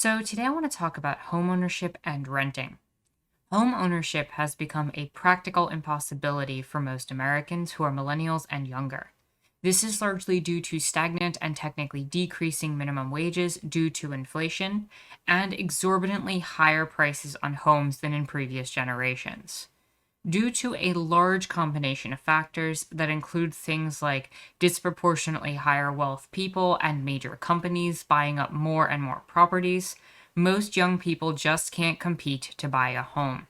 So, today I want to talk about homeownership and renting. Home ownership has become a practical impossibility for most Americans who are millennials and younger. This is largely due to stagnant and technically decreasing minimum wages due to inflation and exorbitantly higher prices on homes than in previous generations. Due to a large combination of factors that include things like disproportionately higher wealth people and major companies buying up more and more properties, most young people just can't compete to buy a home.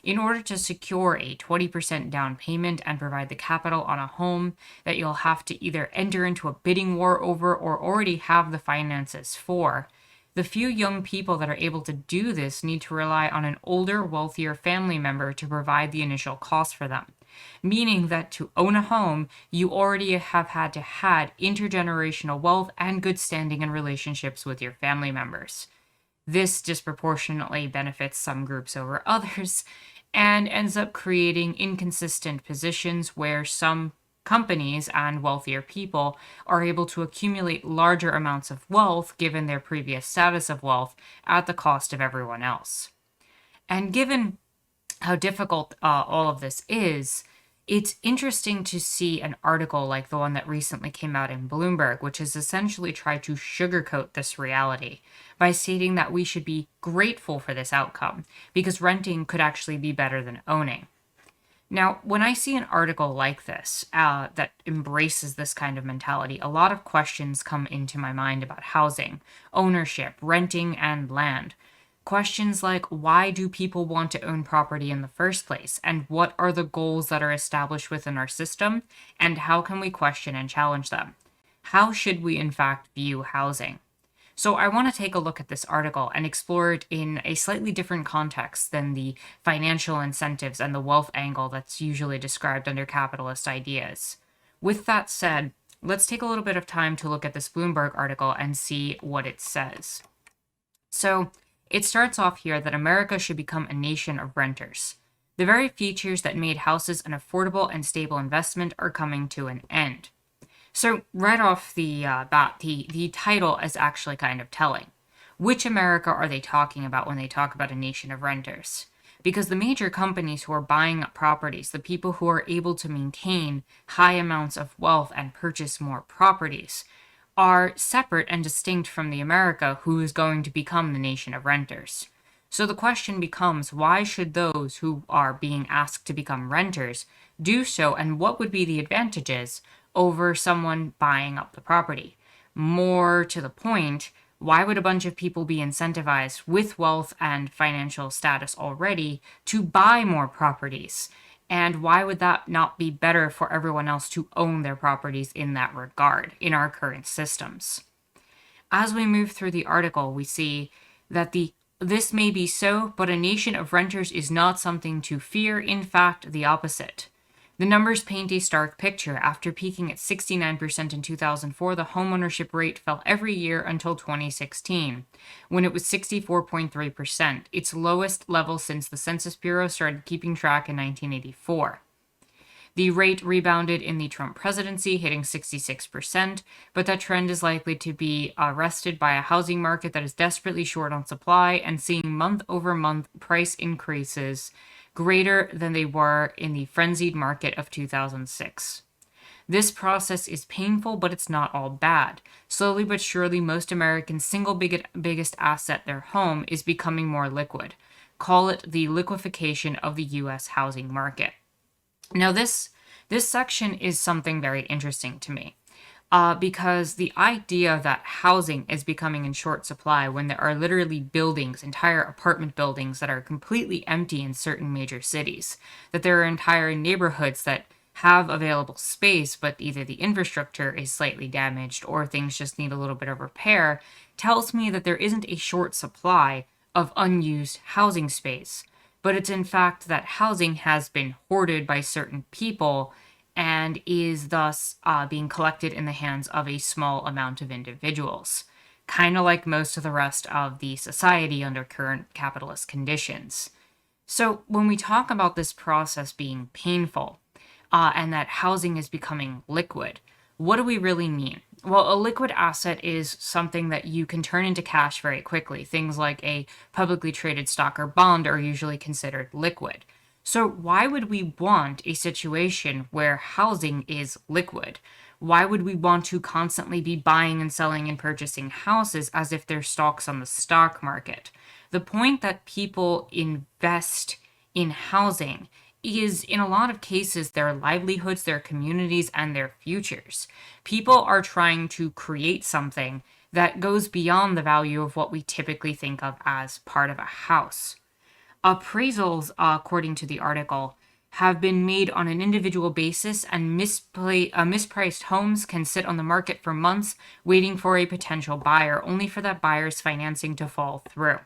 In order to secure a 20% down payment and provide the capital on a home that you'll have to either enter into a bidding war over or already have the finances for, the few young people that are able to do this need to rely on an older, wealthier family member to provide the initial cost for them. Meaning that to own a home, you already have had to had intergenerational wealth and good standing and relationships with your family members. This disproportionately benefits some groups over others and ends up creating inconsistent positions where some companies and wealthier people are able to accumulate larger amounts of wealth given their previous status of wealth at the cost of everyone else. And given how difficult all of this is, it's interesting to see an article like the one that recently came out in Bloomberg, which has essentially tried to sugarcoat this reality by stating that we should be grateful for this outcome because renting could actually be better than owning. Now, when I see an article like this that embraces this kind of mentality, a lot of questions come into my mind about housing, ownership, renting, and land. Questions like, why do people want to own property in the first place? And what are the goals that are established within our system? And how can we question and challenge them? How should we, in fact, view housing? So I want to take a look at this article and explore it in a slightly different context than the financial incentives and the wealth angle that's usually described under capitalist ideas. With that said, let's take a little bit of time to look at this Bloomberg article and see what it says. So it starts off here that America should become a nation of renters. The very features that made houses an affordable and stable investment are coming to an end. So right off the bat, the title is actually kind of telling. Which America are they talking about when they talk about a nation of renters? Because the major companies who are buying up properties, the people who are able to maintain high amounts of wealth and purchase more properties, are separate and distinct from the America who is going to become the nation of renters. So the question becomes, why should those who are being asked to become renters do so, and what would be the advantages over someone buying up the property? More to the point, why would a bunch of people be incentivized with wealth and financial status already to buy more properties? And why would that not be better for everyone else to own their properties in that regard in our current systems? As we move through the article, we see that this may be so, but a nation of renters is not something to fear. In fact, the opposite. The numbers paint a stark picture. After peaking at 69% in 2004, the homeownership rate fell every year until 2016, when it was 64.3%, its lowest level since the Census Bureau started keeping track in 1984. The rate rebounded in the Trump presidency, hitting 66%, but that trend is likely to be arrested by a housing market that is desperately short on supply and seeing month-over-month price increases greater than they were in the frenzied market of 2006. This process is painful, but it's not all bad. Slowly but surely, most Americans' single biggest asset, their home, is becoming more liquid. Call it the liquefaction of the U.S. housing market. Now, this section is something very interesting to me. Because the idea that housing is becoming in short supply when there are literally buildings, entire apartment buildings that are completely empty in certain major cities, that there are entire neighborhoods that have available space, but either the infrastructure is slightly damaged or things just need a little bit of repair, tells me that there isn't a short supply of unused housing space, but it's in fact that housing has been hoarded by certain people and is thus being collected in the hands of a small amount of individuals, kind of like most of the rest of the society under current capitalist conditions. So when we talk about this process being painful and that housing is becoming liquid, what do we really mean? Well, a liquid asset is something that you can turn into cash very quickly. Things like a publicly traded stock or bond are usually considered liquid. So, why would we want a situation where housing is liquid? Why would we want to constantly be buying and selling and purchasing houses as if they're stocks on the stock market? The point that people invest in housing is, in a lot of cases, their livelihoods, their communities, and their futures. People are trying to create something that goes beyond the value of what we typically think of as part of a house. Appraisals, according to the article, have been made on an individual basis, and mispriced homes can sit on the market for months waiting for a potential buyer, only for that buyer's financing to fall through.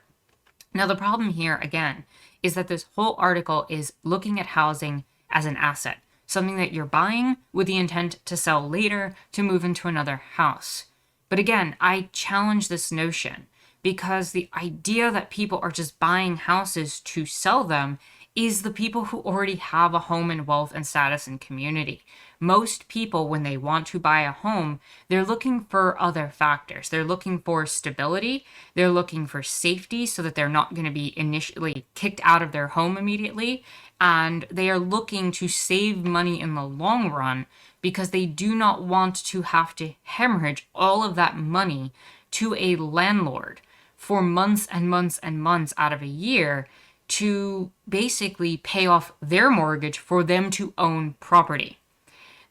Now, the problem here, again, is that this whole article is looking at housing as an asset, something that you're buying with the intent to sell later to move into another house. But again, I challenge this notion because the idea that people are just buying houses to sell them is the people who already have a home and wealth and status and community. Most people, when they want to buy a home, they're looking for other factors. They're looking for stability. They're looking for safety so that they're not going to be initially kicked out of their home immediately. And they are looking to save money in the long run because they do not want to have to hemorrhage all of that money to a landlord for months and months and months out of a year to basically pay off their mortgage for them to own property.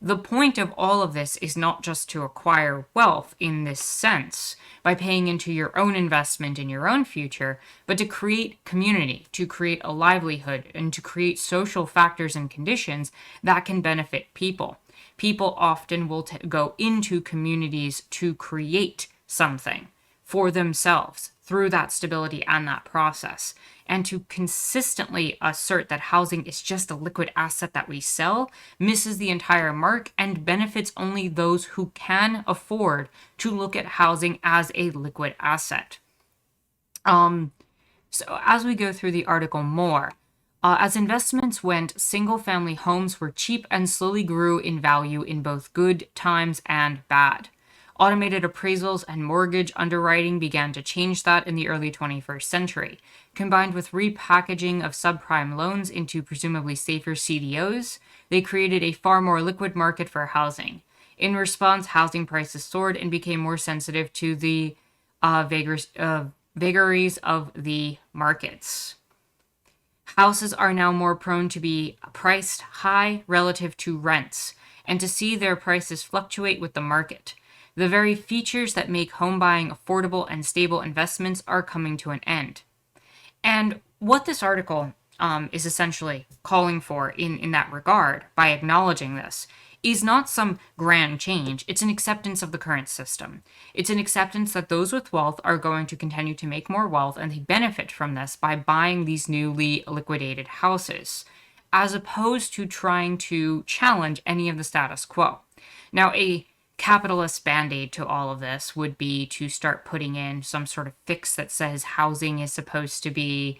The point of all of this is not just to acquire wealth in this sense by paying into your own investment in your own future, but to create community, to create a livelihood, and to create social factors and conditions that can benefit people. People often will go into communities to create something for themselves through that stability and that process. And to consistently assert that housing is just a liquid asset that we sell misses the entire mark and benefits only those who can afford to look at housing as a liquid asset. So as we go through the article more, as investments went, single-family homes were cheap and slowly grew in value in both good times and bad. Automated appraisals and mortgage underwriting began to change that in the early 21st century. Combined with repackaging of subprime loans into presumably safer CDOs, they created a far more liquid market for housing. In response, housing prices soared and became more sensitive to the vagaries of the markets. Houses are now more prone to be priced high relative to rents, and to see their prices fluctuate with the market. The very features that make home buying affordable and stable investments are coming to an end. And what this article is essentially calling for in that regard, by acknowledging this, is not some grand change. It's an acceptance of the current system. It's an acceptance that those with wealth are going to continue to make more wealth, and they benefit from this by buying these newly liquidated houses, as opposed to trying to challenge any of the status quo. Now, a capitalist band-aid to all of this would be to start putting in some sort of fix that says housing is supposed to be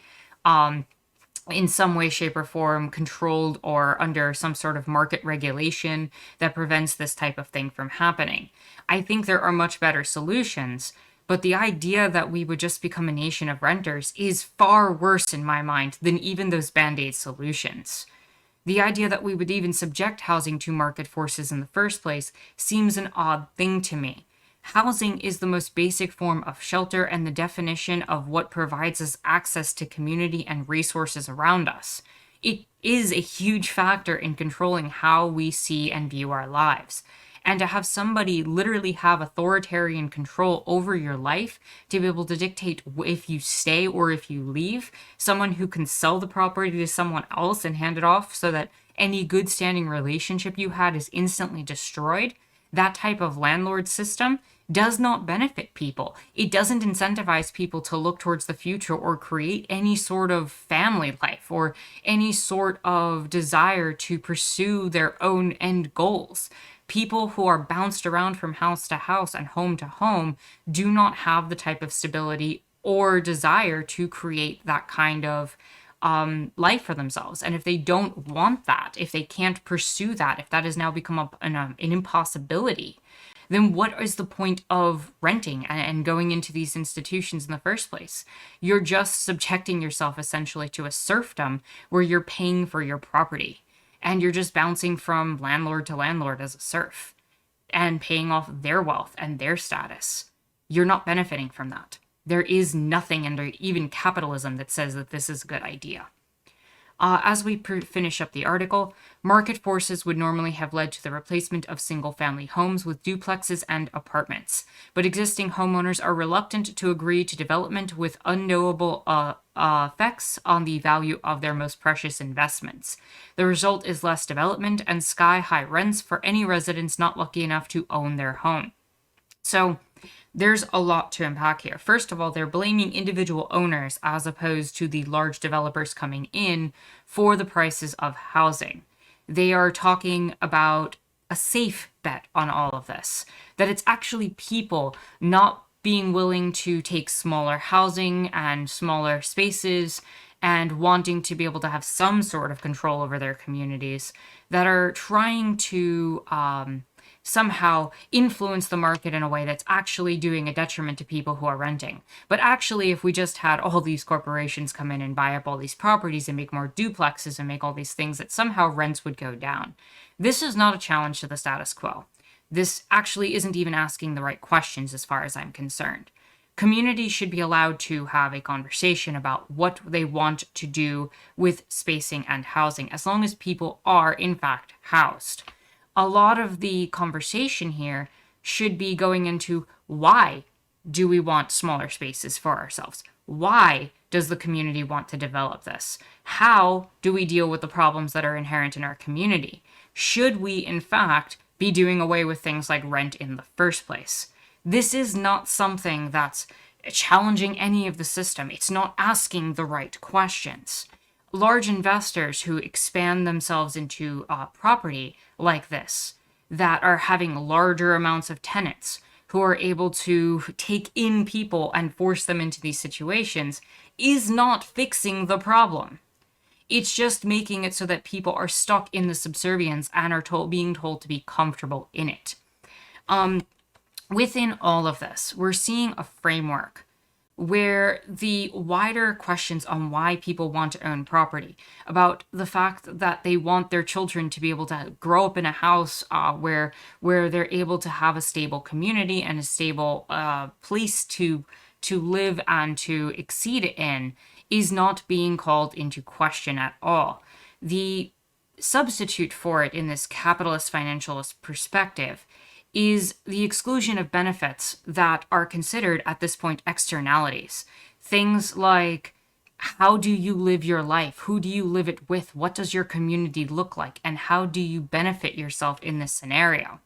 in some way, shape, or form controlled or under some sort of market regulation that prevents this type of thing from happening. I think there are much better solutions, but the idea that we would just become a nation of renters is far worse in my mind than even those band-aid solutions. The idea that we would even subject housing to market forces in the first place seems an odd thing to me. Housing is the most basic form of shelter and the definition of what provides us access to community and resources around us. It is a huge factor in controlling how we see and view our lives. And to have somebody literally have authoritarian control over your life, to be able to dictate if you stay or if you leave, someone who can sell the property to someone else and hand it off so that any good standing relationship you had is instantly destroyed, that type of landlord system does not benefit people. It doesn't incentivize people to look towards the future or create any sort of family life or any sort of desire to pursue their own end goals. People who are bounced around from house to house and home to home do not have the type of stability or desire to create that kind of life for themselves. And if they don't want that, if they can't pursue that, if that has now become an impossibility, then what is the point of renting and going into these institutions in the first place? You're just subjecting yourself essentially to a serfdom where you're paying for your property and you're just bouncing from landlord to landlord as a serf and paying off their wealth and their status. You're not benefiting from that. There is nothing under even capitalism that says that this is a good idea. As we finish up the article, market forces would normally have led to the replacement of single-family homes with duplexes and apartments, but existing homeowners are reluctant to agree to development with unknowable effects on the value of their most precious investments. The result is less development and sky-high rents for any residents not lucky enough to own their home. So there's a lot to unpack here. First of all, they're blaming individual owners as opposed to the large developers coming in for the prices of housing. They are talking about a safe bet on all of this, that it's actually people not being willing to take smaller housing and smaller spaces and wanting to be able to have some sort of control over their communities that are trying to somehow influence the market in a way that's actually doing a detriment to people who are renting. But actually, if we just had all these corporations come in and buy up all these properties and make more duplexes and make all these things, that somehow rents would go down. This is not a challenge to the status quo. This actually isn't even asking the right questions as far as I'm concerned. Communities should be allowed to have a conversation about what they want to do with spacing and housing, as long as people are, in fact, housed. A lot of the conversation here should be going into why do we want smaller spaces for ourselves? Why does the community want to develop this? How do we deal with the problems that are inherent in our community? Should we, in fact, be doing away with things like rent in the first place? This is not something that's challenging any of the system. It's not asking the right questions. Large investors who expand themselves into property like this, that are having larger amounts of tenants, who are able to take in people and force them into these situations, is not fixing the problem. It's just making it so that people are stuck in the subservience and are being told to be comfortable in it. Within all of this, we're seeing a framework where the wider questions on why people want to own property, about the fact that they want their children to be able to grow up in a house where they're able to have a stable community and a stable place to live and to exceed in, is not being called into question at all. The substitute for it in this capitalist financialist perspective is the exclusion of benefits that are considered at this point externalities. Things like, how do you live your life? Who do you live it with? What does your community look like? And how do you benefit yourself in this scenario?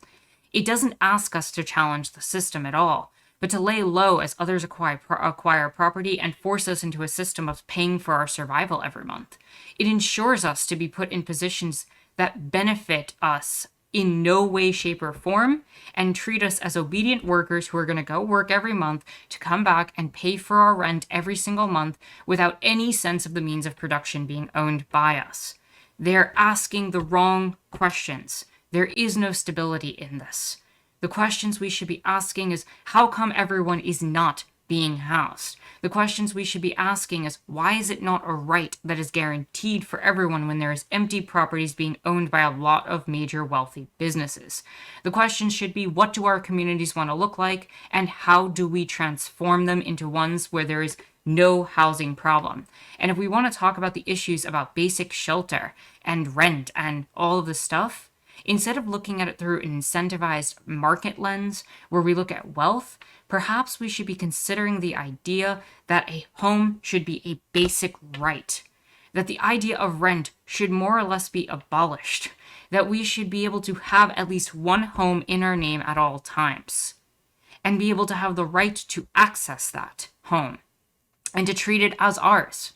It doesn't ask us to challenge the system at all, but to lay low as others acquire property and force us into a system of paying for our survival every month. It ensures us to be put in positions that benefit us in no way, shape, or form, and treat us as obedient workers who are going to go work every month to come back and pay for our rent every single month without any sense of the means of production being owned by us. They're asking the wrong questions. There is no stability in this. The questions we should be asking is, how come everyone is not being housed? The questions we should be asking is, why is it not a right that is guaranteed for everyone when there is empty properties being owned by a lot of major wealthy businesses? The questions should be, what do our communities want to look like, and how do we transform them into ones where there is no housing problem? And if we want to talk about the issues about basic shelter and rent and all of this stuff, instead of looking at it through an incentivized market lens where we look at wealth, perhaps we should be considering the idea that a home should be a basic right, that the idea of rent should more or less be abolished, that we should be able to have at least one home in our name at all times, and be able to have the right to access that home and to treat it as ours.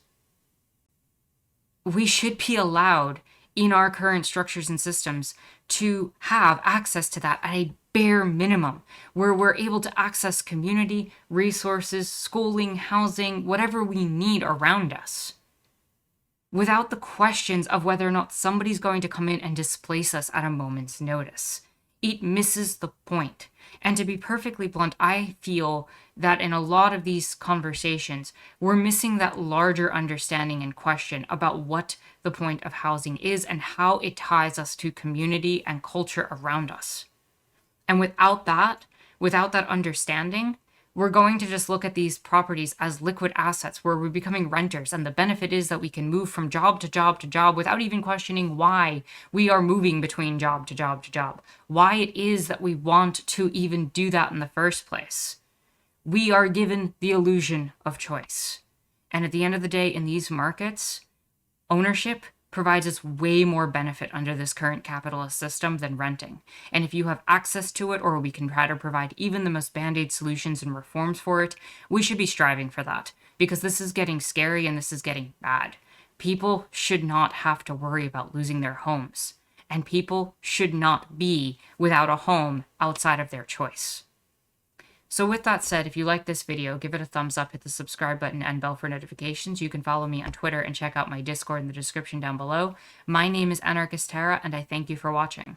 We should be allowed in our current structures and systems to have access to that at a bare minimum, where we're able to access community, resources, schooling, housing, whatever we need around us, without the questions of whether or not somebody's going to come in and displace us at a moment's notice. It misses the point. And to be perfectly blunt, I feel that in a lot of these conversations, we're missing that larger understanding and question about what the point of housing is and how it ties us to community and culture around us. And without that understanding, we're going to just look at these properties as liquid assets where we're becoming renters. And the benefit is that we can move from job to job to job without even questioning why we are moving between job to job to job, why it is that we want to even do that in the first place. We are given the illusion of choice. And at the end of the day, in these markets, ownership provides us way more benefit under this current capitalist system than renting. And if you have access to it, or we can try to provide even the most band-aid solutions and reforms for it, we should be striving for that, because this is getting scary and this is getting bad. People should not have to worry about losing their homes, and people should not be without a home outside of their choice. So with that said, if you like this video, give it a thumbs up, hit the subscribe button and bell for notifications. You can follow me on Twitter and check out my Discord in the description down below. My name is Anarchist Tara, and I thank you for watching.